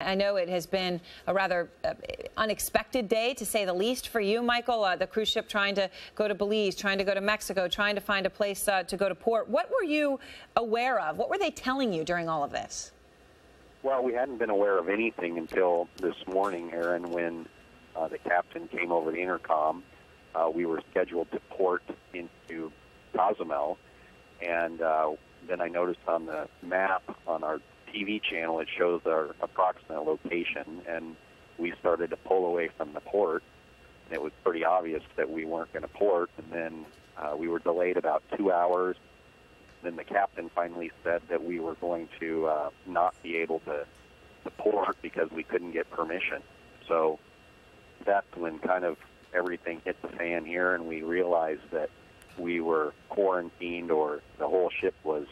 I know it has been a rather unexpected day, to say the least, for you, Michael. The cruise ship trying to go to Belize, trying to go to Mexico, trying to find a place to go to port. What were you aware of? What were they telling you during all of this? Well, we hadn't been aware of anything until this morning, Erin, when the captain came over the intercom. We were scheduled to port into Cozumel, and then I noticed on the map on our TV channel it shows our approximate location, and we started to pull away from the port. And it was pretty obvious that we weren't going to port, and then we were delayed about 2 hours. Then the captain finally said that we were going to not be able to port because we couldn't get permission. So that's when kind of everything hit the fan here, and we realized that we were quarantined, or the whole ship was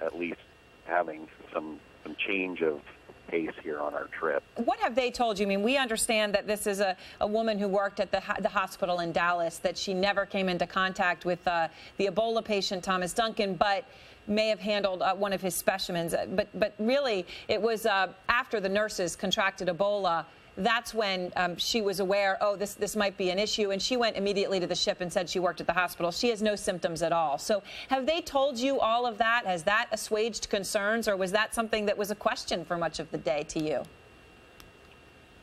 at least having some change of pace here on our trip. What have they told you? I mean, we understand that this is a woman who worked at the hospital in Dallas, that she never came into contact with the Ebola patient, Thomas Duncan, but may have handled one of his specimens. But really, it was after the nurses contracted Ebola, that's when she was aware, oh, this might be an issue, and she went immediately to the ship and said she worked at the hospital. She has no symptoms at all. So have they told you all of that? Has that assuaged concerns, or was that something that was a question for much of the day to you?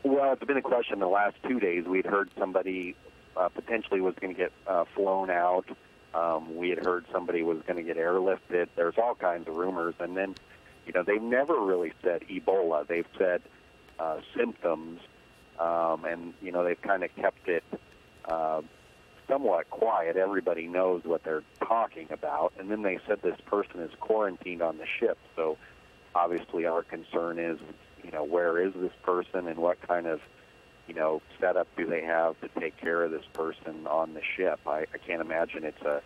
Well, it's been a question the last 2 days. We'd heard somebody potentially was going to get flown out. We had heard somebody was going to get airlifted. There's all kinds of rumors. And then, they've never really said Ebola. They've said symptoms, and they've kind of kept it somewhat quiet. Everybody knows what they're talking about. And then they said this person is quarantined on the ship. So obviously our concern is, where is this person, and what kind of setup do they have to take care of this person on the ship? I can't imagine it's a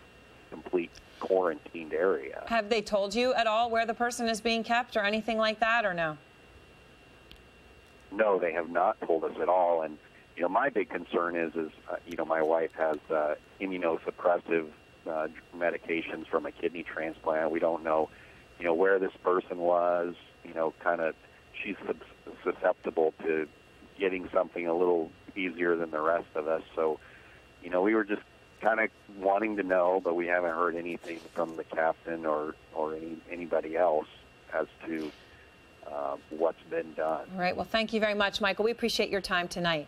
complete quarantined area. Have they told you at all where the person is being kept or anything like that, or no? No, they have not told us at all. And, my big concern is my wife has immunosuppressive medications from a kidney transplant. We don't know, where this person was, she's susceptible to getting something a little easier than the rest of us. So, we were just kind of wanting to know, but we haven't heard anything from the captain or anybody else as to what's been done. All right. Well, thank you very much, Michael. We appreciate your time tonight.